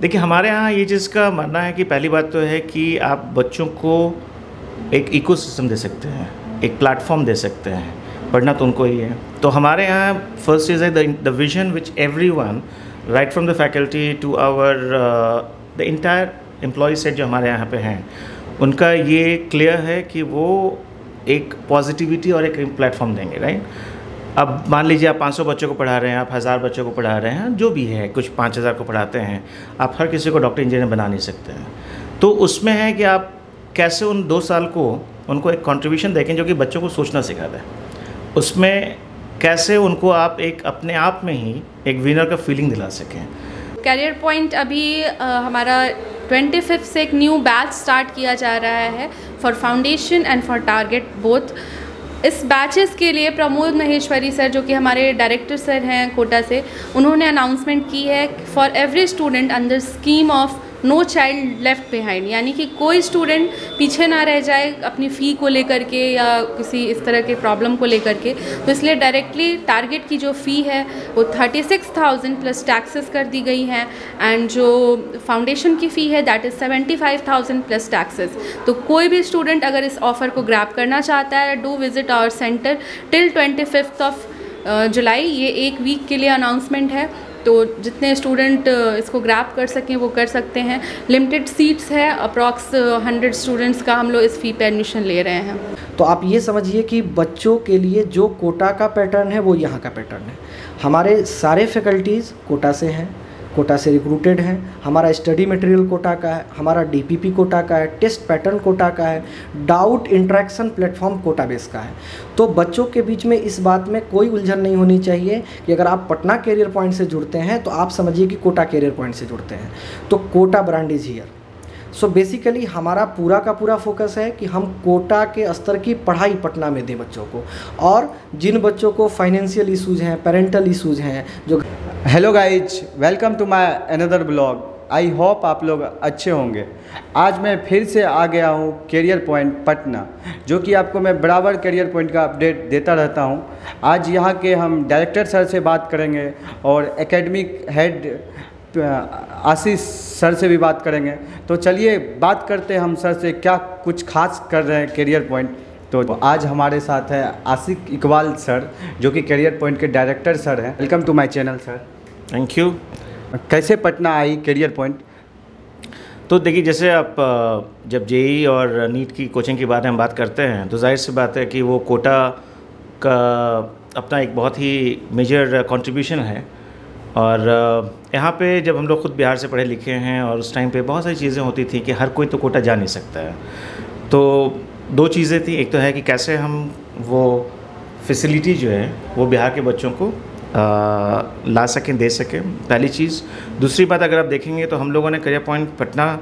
देखिए हमारे यहाँ ये चीज़ का मानना है कि पहली बात तो है कि आप बच्चों को एक इकोसिस्टम दे सकते हैं, एक प्लेटफॉर्म दे सकते हैं, पढ़ना तो उनको ही है। तो हमारे यहाँ फर्स्ट इज़ है the vision which everyone right from the faculty to our the entire employ set जो हमारे यहाँ पे हैं, उनका ये क्लियर है कि वो एक पॉजिटिविटी और एक प्लेटफॉर्म देंगे, राइट। अब मान लीजिए आप 500 बच्चों को पढ़ा रहे हैं, आप 1000 बच्चों को पढ़ा रहे हैं, जो भी है, कुछ 5000 को पढ़ाते हैं, आप हर किसी को डॉक्टर इंजीनियर बना नहीं सकते हैं। तो उसमें है कि आप कैसे उन 2 साल को उनको एक कंट्रीब्यूशन देखें जो कि बच्चों को सोचना सिखा दें। उसमें कैसे उनको आप एक अपने आप में ही एक विनर का फीलिंग दिला सकें। करियर पॉइंट अभी हमारा 25 से एक न्यू बैच स्टार्ट किया जा रहा है for foundation and for target both. इस बैचेस के लिए प्रमोद महेश्वरी सर जो कि हमारे डायरेक्टर सर हैं कोटा से, उन्होंने अनाउंसमेंट की है for every student under scheme of no child left behind, यानी कि कोई स्टूडेंट पीछे ना रह जाए अपनी फ़ी को लेकर के या किसी इस तरह के प्रॉब्लम को लेकर के। तो इसलिए डायरेक्टली टारगेट की जो फ़ी है वो 36,000 प्लस टैक्सेस कर दी गई हैं, एंड जो फाउंडेशन की फ़ी है दैट इज़ 75,000 प्लस टैक्सेस। तो कोई भी स्टूडेंट अगर इस ऑफ़र को ग्रैब करना चाहता है, do visit our centre till 25 July. ये एक वीक के लिए अनाउंसमेंट है, तो जितने स्टूडेंट इसको ग्रैब कर सकें वो कर सकते हैं। लिमिटेड सीट्स है, अप्रॉक्स 100 स्टूडेंट्स का हम लोग इस फ़ी पे एडमिशन ले रहे हैं। तो आप ये समझिए कि बच्चों के लिए जो कोटा का पैटर्न है वो यहाँ का पैटर्न है। हमारे सारे फैकल्टीज़ कोटा से हैं, कोटा से रिक्रूटेड हैं। हमारा स्टडी मटेरियल कोटा का है, हमारा डीपीपी कोटा का है, टेस्ट पैटर्न कोटा का है, doubt interaction platform Kota base का है। तो बच्चों के बीच में इस बात में कोई उलझन नहीं होनी चाहिए कि अगर आप पटना कैरियर पॉइंट से जुड़ते हैं तो आप समझिए कि कोटा कैरियर पॉइंट से जुड़ते हैं। तो Kota brand is here. So basically हमारा पूरा का पूरा फोकस है कि हम कोटा के स्तर की पढ़ाई पटना में दें बच्चों को, और जिन बच्चों को फाइनेंशियल इशूज़ हैं, पेरेंटल इशूज़ हैं, जो hello guys, welcome to my another blog. I hope आप लोग अच्छे होंगे। आज मैं फिर से आ गया हूँ कैरियर पॉइंट पटना, जो कि आपको मैं बराबर कैरियर पॉइंट का अपडेट देता रहता हूँ। आज यहाँ के हम डायरेक्टर सर से बात करेंगे और एकेडमिक हेड आशीष सर से भी बात करेंगे। तो चलिए बात करते हैं हम सर से क्या कुछ खास कर रहे हैं कैरियर पॉइंट। तो आज हमारे साथ है आशिक इकबाल सर, जो कि कैरियर पॉइंट के डायरेक्टर सर हैं। Welcome to my channel sir. Thank you. कैसे पटना आई कैरियर पॉइंट? तो देखिए, जैसे आप जब जेई और नीट की कोचिंग के बारे में बात करते हैं तो जाहिर सी बात है कि वो कोटा का अपना एक बहुत ही मेजर कंट्रीब्यूशन है। और यहाँ पे जब हम लोग खुद बिहार से पढ़े लिखे हैं और उस टाइम पे बहुत सारी चीज़ें होती थी कि हर कोई तो कोटा जा नहीं सकता है। तो 2 चीज़ें थी, एक तो है कि कैसे हम वो फैसिलिटी जो है वो बिहार के बच्चों को ला सकें, दे सकें, पहली चीज़। दूसरी बात अगर आप देखेंगे तो हम लोगों ने career Point Patna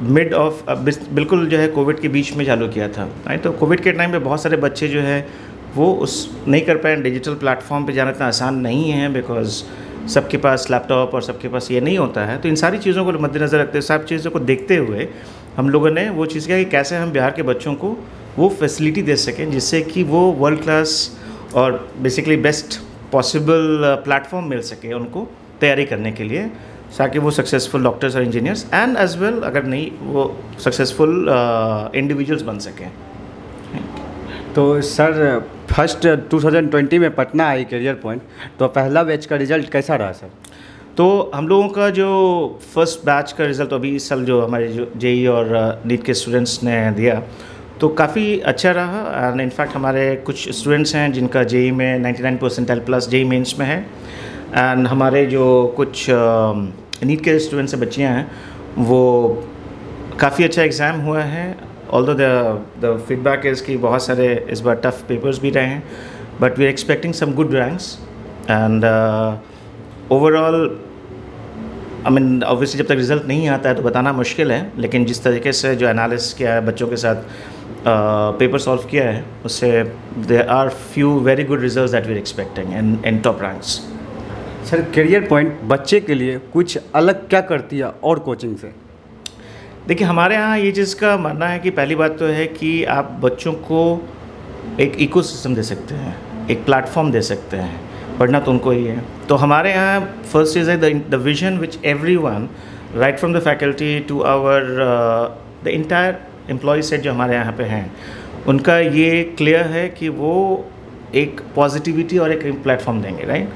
mid of बिल्कुल जो है कोविड के बीच में चालू किया था, राइट। तो कोविड के टाइम पे बहुत सारे बच्चे जो है वो उस नहीं कर पाए। डिजिटल प्लेटफॉर्म पे जाना इतना आसान नहीं है, बिकॉज सबके पास लैपटॉप और सबके पास ये नहीं होता है। तो इन सारी चीज़ों को मद्देनज़र रखते हुए, सब चीज़ों को देखते हुए हम लोगों ने वो चीज़ किया कि कैसे हम बिहार के बच्चों को वो फैसिलिटी दे सकें जिससे कि वो वर्ल्ड क्लास और बेसिकली बेस्ट पॉसिबल प्लेटफॉर्म मिल सके उनको तैयारी करने के लिए, ताकि वो सक्सेसफुल डॉक्टर्स और इंजीनियर्स एंड एज वेल अगर नहीं वो सक्सेसफुल इंडिविजुअल्स बन सकें। तो सर फर्स्ट 2020 में पटना आई कैरियर पॉइंट, तो पहला बैच का रिज़ल्ट कैसा रहा सर? तो हम लोगों का जो फर्स्ट बैच का रिज़ल्ट अभी इस साल जो हमारे जो जेई और नीट के स्टूडेंट्स ने दिया तो काफ़ी अच्छा रहा। एंड इनफैक्ट हमारे कुछ स्टूडेंट्स हैं जिनका जेई में 99 परसेंटाइल प्लस जेई मेंस में है। एंड हमारे जो कुछ नीट के स्टूडेंट्स से बच्चियाँ हैं वो काफ़ी अच्छा एग्ज़ाम हुआ है। ऑल्दो द फीडबैक इज़ कि बहुत सारे इस बार टफ पेपर्स भी रहे हैं, but we are expecting some good ranks. And overall I mean obviously जब तक रिज़ल्ट नहीं आता है तो बताना मुश्किल है, लेकिन जिस तरीके से जो एनालिसिस किया है, बच्चों के साथ पेपर सॉल्व किया है, उससे there are few very good results that we are expecting in top ranks. Sir Career Point बच्चे के लिए कुछ अलग क्या करती है और कोचिंग से? देखिए हमारे यहाँ ये चीज़ का मानना है कि पहली बात तो है कि आप बच्चों को एक इकोसिस्टम दे सकते हैं, एक प्लेटफॉर्म दे सकते हैं, पढ़ना तो उनको ही है। तो हमारे यहाँ फर्स्ट इज़ है the vision which everyone right from the faculty to our the entire employ set जो हमारे यहाँ पे हैं, उनका ये क्लियर है कि वो एक पॉजिटिविटी और एक प्लेटफॉर्म देंगे, राइट।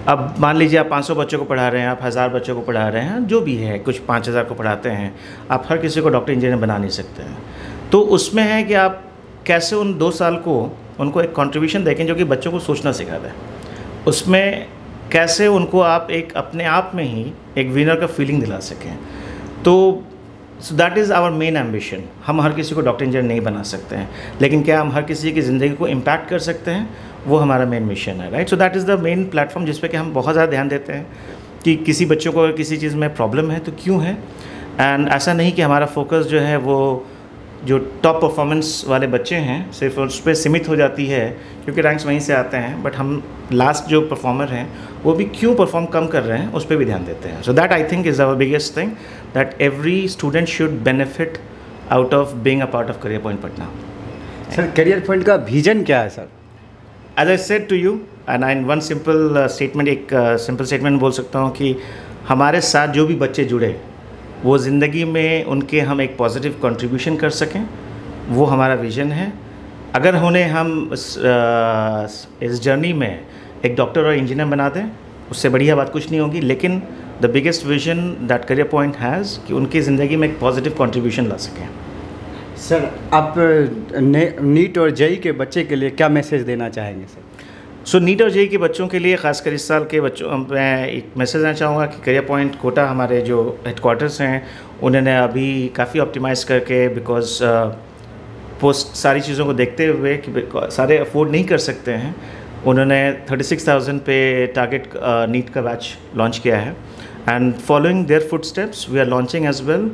अब मान लीजिए आप 500 बच्चों को पढ़ा रहे हैं, आप 1000 बच्चों को पढ़ा रहे हैं, जो भी है, कुछ 5000 को पढ़ाते हैं, आप हर किसी को डॉक्टर इंजीनियर बना नहीं सकते हैं। तो उसमें है कि आप कैसे उन 2 साल को उनको एक कंट्रीब्यूशन देखें जो कि बच्चों को सोचना सिखाता है, उसमें कैसे उनको आप एक अपने आप में ही एक विनर का फीलिंग दिला सकें। तो that is our main ambition. हम हर किसी को डॉक्टर इंजीनियर नहीं बना सकते हैं, लेकिन क्या हम हर किसी की ज़िंदगी को इम्पैक्ट कर सकते हैं, वो हमारा मेन मिशन है, right. So that is the main platform जिस पे कि हम बहुत ज़्यादा ध्यान देते हैं कि किसी बच्चों को अगर किसी चीज़ में प्रॉब्लम है तो क्यों है, एंड ऐसा नहीं कि हमारा फोकस जो है वो जो टॉप परफॉर्मेंस वाले बच्चे हैं सिर्फ उस पर सीमित हो जाती है क्योंकि रैंक्स वहीं से आते हैं, बट हम लास्ट जो परफॉर्मर हैं वो भी क्यों परफॉर्म कम कर रहे हैं उस पर भी ध्यान देते हैं। So that I think is our biggest thing that every student should benefit out of being a part of Career Point Patna. Sir Career Point का विजन क्या है sir? As I said to you and I one simple statement, एक simple statement बोल सकता हूँ कि हमारे साथ जो भी बच्चे जुड़े वो ज़िंदगी में उनके हम एक पॉजिटिव कंट्रीब्यूशन कर सकें, वो हमारा विज़न है। अगर उन्हें हम इस जर्नी में एक डॉक्टर और इंजीनियर बना दें, उससे बढ़िया बात कुछ नहीं होगी, लेकिन the biggest vision that career point has कि उनकी ज़िंदगी में एक पॉजिटिव कंट्रीब्यूशन ला सकें। सर आप नीट और जेई के बच्चे के लिए क्या मैसेज देना चाहेंगे सर? सो नीट और जेई के बच्चों के लिए, ख़ासकर इस साल के बच्चों, मैं एक मैसेज देना चाहूँगा कि करियर पॉइंट कोटा हमारे जो हेडक्वार्टर्स हैं उन्होंने अभी काफ़ी ऑप्टिमाइज़ करके, बिकॉज पोस्ट सारी चीज़ों को देखते हुए कि सारे अफोर्ड नहीं कर सकते हैं, उन्होंने 36,000 पे टारगेट नीट का बैच लॉन्च किया है। And following their footsteps we are launching as well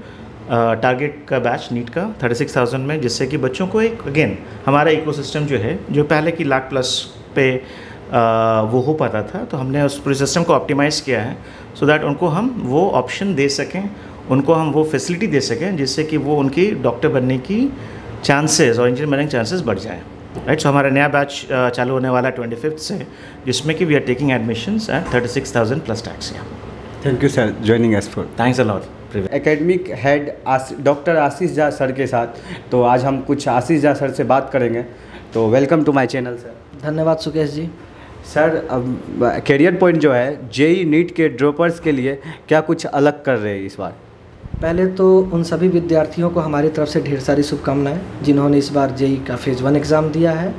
target का बैच नीट का 36,000 में, जिससे कि बच्चों को एक अगेन हमारा इकोसिस्टम जो है, जो पहले की लाख प्लस पे वो हो पाता था, तो हमने उस पूरे सिस्टम को ऑप्टिमाइज़ किया है सो दैट उनको हम वो ऑप्शन दे सकें, उनको हम वो फैसिलिटी दे सकें जिससे कि वो उनकी डॉक्टर बनने की चांसेस और इंजीनियर बनने के चांसेस बढ़ जाएँ, राइट। सो हमारा नया बैच चालू होने वाला है 25 से, जिसमें कि we are taking admissions at 36,000 plus tax. Thank you sir joining us for. Thanks a lot. Academic head doctor Ashish Jha sir के साथ, तो आज हम कुछ आशीष झा सर से बात करेंगे। तो welcome to my channel sir. धन्यवाद सुकेश जी। सर अब करियर पॉइंट जो है जेई नीट के ड्रॉपर्स के लिए क्या कुछ अलग कर रहे हैं इस बार? पहले तो उन सभी विद्यार्थियों को हमारी तरफ से ढेर सारी शुभकामनाएं जिन्होंने इस बार जेई का फेज़ 1 एग्ज़ाम दिया है,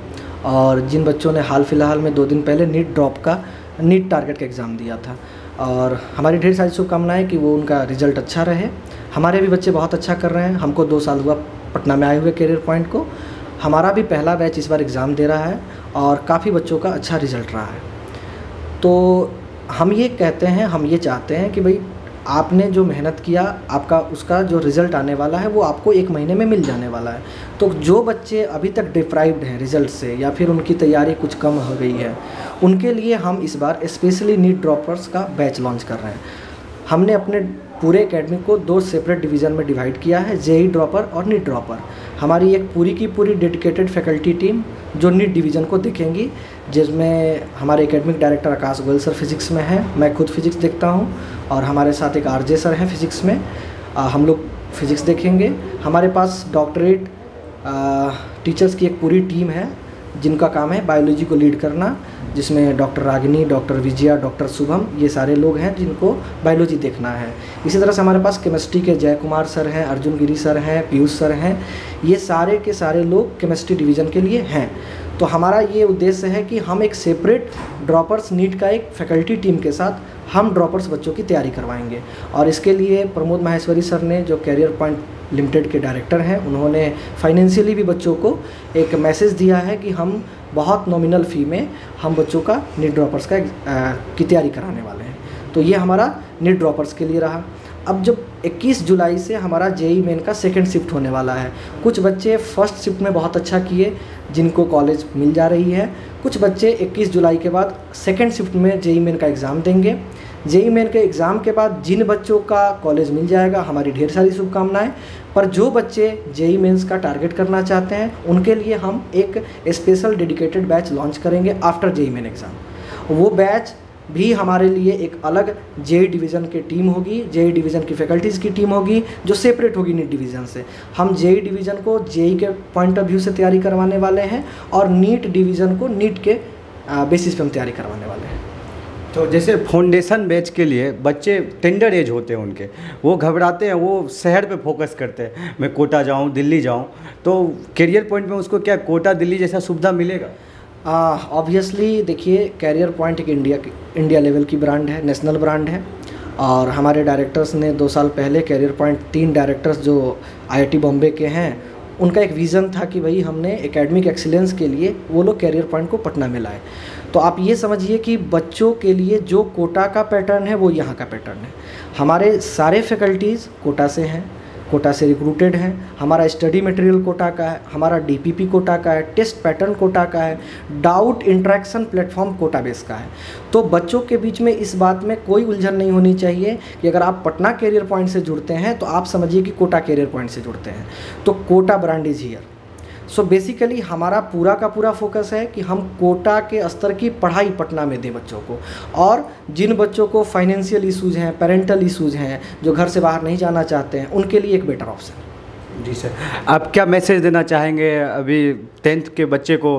और जिन बच्चों ने हाल फिलहाल में 2 दिन पहले नीट टारगेट का एग्ज़ाम दिया था, और हमारी ढेर सारी शुभकामनाएं कि वो उनका रिज़ल्ट अच्छा रहे। हमारे भी बच्चे बहुत अच्छा कर रहे हैं। हमको 2 साल हुआ पटना में आए हुए करियर पॉइंट को। हमारा भी पहला बैच इस बार एग्ज़ाम दे रहा है और काफ़ी बच्चों का अच्छा रिज़ल्ट रहा है। तो हम ये कहते हैं, हम ये चाहते हैं कि भाई आपने जो मेहनत किया, आपका उसका जो रिज़ल्ट आने वाला है वो आपको 1 महीने में मिल जाने वाला है। तो जो बच्चे अभी तक डिप्राइव्ड हैं रिज़ल्ट से, या फिर उनकी तैयारी कुछ कम हो गई है, उनके लिए हम इस बार स्पेशली नीट ड्रॉपर्स का बैच लॉन्च कर रहे हैं। हमने अपने पूरे एकेडमी को 2 सेपरेट डिवीज़न में डिवाइड किया है, जेई ड्रॉपर और नीट ड्रॉपर। हमारी एक पूरी की पूरी डेडिकेटेड फैकल्टी टीम जो नीट डिवीज़न को देखेंगी, जिसमें हमारे एकेडमिक डायरेक्टर आकाश गोयल सर फिज़िक्स में हैं, मैं खुद फिज़िक्स देखता हूं, और हमारे साथ एक आरजे सर हैं फिज़िक्स में। हम लोग फिज़िक्स देखेंगे। हमारे पास डॉक्टरेट टीचर्स की एक पूरी टीम है जिनका काम है बायोलॉजी को लीड करना, जिसमें doctor Ragini, doctor Vijaya, doctor Shubham, ये सारे लोग हैं जिनको बायोलॉजी देखना है। इसी तरह से हमारे पास केमिस्ट्री के जय कुमार सर हैं, अर्जुन गिरी सर हैं, पीयूष सर हैं। ये सारे के सारे लोग केमिस्ट्री डिवीज़न के लिए हैं। तो हमारा ये उद्देश्य है कि हम एक सेपरेट ड्रॉपर्स नीट का एक फैकल्टी टीम के साथ हम ड्रॉपर्स बच्चों की तैयारी करवाएंगे। और इसके लिए प्रमोद माहेश्वरी सर ने, जो करियर पॉइंट लिमिटेड के डायरेक्टर हैं, उन्होंने फाइनेंशियली भी बच्चों को एक मैसेज दिया है कि हम बहुत नॉमिनल फ़ी में हम बच्चों का नीट ड्रॉपर्स की तैयारी कराने वाले हैं। तो ये हमारा नीट ड्रॉपर्स के लिए रहा। अब जब 21 जुलाई से हमारा जेई मेन का 2nd शिफ्ट होने वाला है। कुछ बच्चे 1st शिफ्ट में बहुत अच्छा किए, जिनको कॉलेज मिल जा रही है। कुछ बच्चे 21 जुलाई के बाद 2nd शिफ्ट में जेई मेन का एग्ज़ाम देंगे। जेई मेन के एग्ज़ाम के बाद जिन बच्चों का कॉलेज मिल जाएगा, हमारी ढेर सारी शुभकामनाएं। पर जो बच्चे जेई मेंस का टारगेट करना चाहते हैं, उनके लिए हम एक स्पेशल डेडिकेटेड बैच लॉन्च करेंगे आफ्टर जेई मेन एग्ज़ाम। वो बैच भी हमारे लिए एक अलग जेई डिवीज़न की टीम होगी, जेई डिवीज़न की फैकल्टीज़ की टीम होगी जो सेपरेट होगी नीट डिवीज़न से। हम जेई डिवीज़न को जेई के पॉइंट ऑफ व्यू से तैयारी करवाने वाले हैं और नीट डिवीज़न को नीट के बेसिस पे हम तैयारी करवाने वाले हैं। तो जैसे फाउंडेशन बैच के लिए बच्चे टेंडर एज होते हैं उनके, वो घबराते हैं, वो शहर पे फोकस करते हैं, मैं कोटा जाऊं, दिल्ली जाऊं, तो करियर पॉइंट में उसको क्या कोटा दिल्ली जैसा सुविधा मिलेगा? ऑब्वियसली देखिए, कैरियर पॉइंट एक इंडिया लेवल की ब्रांड है, नेशनल ब्रांड है। और हमारे डायरेक्टर्स ने 2 साल पहले कैरियर पॉइंट 3 डायरेक्टर्स जो IIT बॉम्बे के हैं, उनका एक विज़न था कि भाई हमने एकेडमिक एक्सीलेंस के लिए वो लोग कैरियर पॉइंट को पटना में लाए। तो आप ये समझिए कि बच्चों के लिए जो कोटा का पैटर्न है वो यहाँ का पैटर्न है। हमारे सारे फैकल्टीज़ कोटा से हैं, कोटा से रिक्रूटेड हैं। हमारा स्टडी मटेरियल कोटा का है, हमारा DPP कोटा का है, टेस्ट पैटर्न कोटा का है, doubt interaction platform Kota base का है। तो बच्चों के बीच में इस बात में कोई उलझन नहीं होनी चाहिए कि अगर आप पटना कैरियर पॉइंट से जुड़ते हैं तो आप समझिए कि कोटा कैरियर पॉइंट से जुड़ते हैं। तो Kota brand is here. So basically हमारा पूरा का पूरा फोकस है कि हम कोटा के स्तर की पढ़ाई पटना में दें बच्चों को। और जिन बच्चों को फाइनेंशियल इश्यूज़ हैं, पेरेंटल इश्यूज़ हैं, जो घर से बाहर नहीं जाना चाहते हैं, उनके लिए एक बेटर ऑप्शन। जी सर, आप क्या मैसेज देना चाहेंगे अभी 10th के बच्चे को?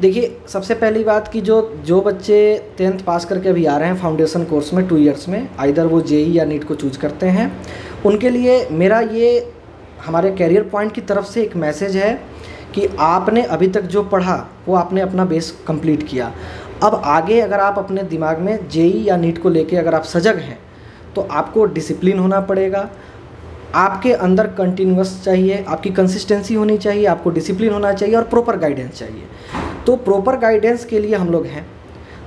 देखिए, सबसे पहली बात कि जो बच्चे 10th पास करके अभी आ रहे हैं फाउंडेशन कोर्स में 2 इयर्स में, आइदर वो जेई या नीट को चूज करते हैं, उनके लिए मेरा ये हमारे कैरियर पॉइंट की तरफ से एक मैसेज है कि आपने अभी तक जो पढ़ा वो आपने अपना बेस कंप्लीट किया। अब आगे अगर आप अपने दिमाग में जेई या नीट को लेके अगर आप सजग हैं तो आपको डिसिप्लिन होना पड़ेगा, आपके अंदर कंटिन्यूअस चाहिए, आपकी कंसिस्टेंसी होनी चाहिए, आपको डिसिप्लिन होना चाहिए और प्रॉपर गाइडेंस चाहिए। तो प्रॉपर गाइडेंस के लिए हम लोग हैं।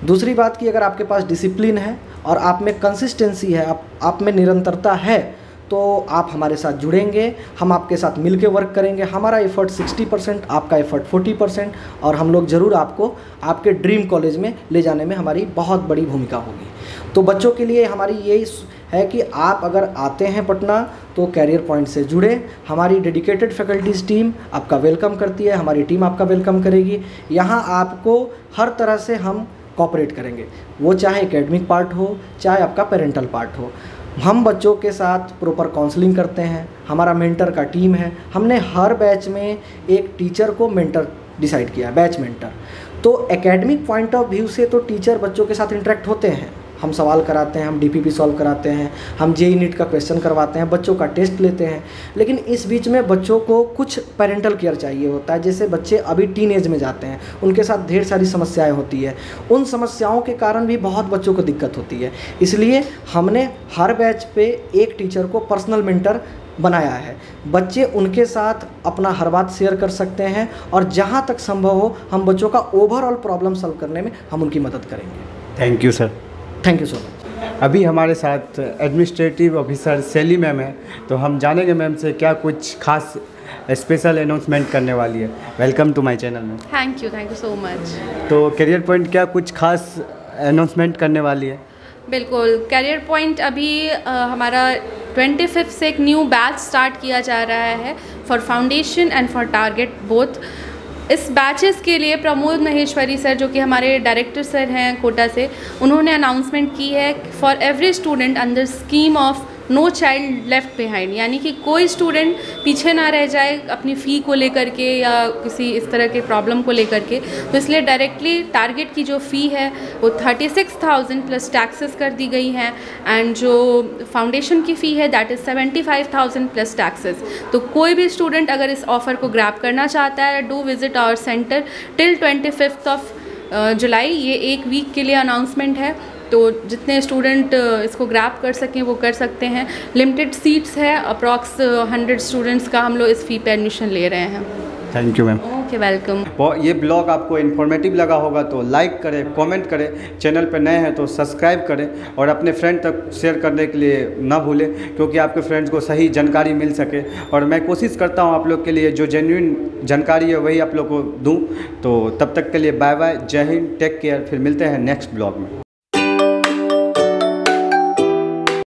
दूसरी बात कि अगर आपके पास डिसिप्लिन है और आप में कंसिस्टेंसी है, आप में निरंतरता है, तो आप हमारे साथ जुड़ेंगे, हम आपके साथ मिलके वर्क करेंगे। हमारा एफर्ट 60%, आपका एफर्ट 40%, और हम लोग ज़रूर आपको आपके ड्रीम कॉलेज में ले जाने में हमारी बहुत बड़ी भूमिका होगी। तो बच्चों के लिए हमारी यही है कि आप अगर आते हैं पटना तो कैरियर पॉइंट से जुड़े। हमारी डेडिकेटेड फैकल्टीज़ टीम आपका वेलकम करती है, हमारी टीम आपका वेलकम करेगी। यहाँ आपको हर तरह से हम कोऑपरेट करेंगे, वो चाहे एकेडमिक पार्ट हो, चाहे आपका पेरेंटल पार्ट हो। हम बच्चों के साथ प्रॉपर काउंसलिंग करते हैं, हमारा मेंटर का टीम है। हमने हर बैच में एक टीचर को मेंटर डिसाइड किया, बैच मेंटर। तो एकेडमिक पॉइंट ऑफ व्यू से तो टीचर बच्चों के साथ इंटरेक्ट होते हैं, हम सवाल कराते हैं, हम DPP सॉल्व कराते हैं, हम जेई नीट का क्वेश्चन करवाते हैं, बच्चों का टेस्ट लेते हैं। लेकिन इस बीच में बच्चों को कुछ पेरेंटल केयर चाहिए होता है। जैसे बच्चे अभी टीन एज में जाते हैं, उनके साथ ढेर सारी समस्याएं होती है, उन समस्याओं के कारण भी बहुत बच्चों को दिक्कत होती है। इसलिए हमने हर बैच पे एक टीचर को पर्सनल मेंटर बनाया है। बच्चे उनके साथ अपना हर बात शेयर कर सकते हैं और जहाँ तक संभव हो हम बच्चों का ओवरऑल प्रॉब्लम सॉल्व करने में हम उनकी मदद करेंगे। Thank you sir. Thank you so much. अभी हमारे साथ एडमिनिस्ट्रेटिव ऑफिसर शैली मैम है, तो हम जानेंगे मैम से क्या कुछ खास स्पेशल अनाउंसमेंट करने वाली है। Welcome to my channel ma'am. Thank you so much. तो करियर पॉइंट क्या कुछ खास अनाउंसमेंट करने वाली है? बिल्कुल, करियर पॉइंट अभी हमारा 25 से एक न्यू बैच स्टार्ट किया जा रहा है for foundation and for target both. इस बैचेस के लिए प्रमोद महेश्वरी सर, जो कि हमारे डायरेक्टर सर हैं कोटा से, उन्होंने अनाउंसमेंट की है for every student under scheme of no child left behind, यानी कि कोई स्टूडेंट पीछे ना रह जाए अपनी फ़ी को लेकर के या किसी इस तरह के प्रॉब्लम को लेकर के। तो इसलिए डायरेक्टली टारगेट की जो फ़ी है वो 36,000 प्लस टैक्सेस कर दी गई हैं, एंड जो फाउंडेशन की फ़ी है दैट इज़ 75,000 प्लस टैक्सेस। तो कोई भी स्टूडेंट अगर इस ऑफ़र को ग्रैब करना चाहता है, do visit our centre till 25 July. ये एक वीक के लिए अनाउंसमेंट है, तो जितने स्टूडेंट इसको ग्रैब कर सकें वो कर सकते हैं। लिमिटेड सीट्स है, अप्रॉक्स 100 स्टूडेंट्स का हम लोग इस फ़ी पे एडमिशन ले रहे हैं। Thank you ma'am. Okay, welcome. ये ब्लॉग आपको इन्फॉर्मेटिव लगा होगा तो लाइक करें, कमेंट करें, चैनल पर नए हैं तो सब्सक्राइब करें और अपने फ्रेंड तक शेयर करने के लिए ना भूलें, क्योंकि आपके फ्रेंड्स को सही जानकारी मिल सके। और मैं कोशिश करता हूँ आप लोग के लिए जो जेन्युइन जानकारी है वही आप लोग को दूँ। तो तब तक के लिए बाय बाय, जय हिंद, टेक केयर, फिर मिलते हैं नेक्स्ट ब्लॉग में।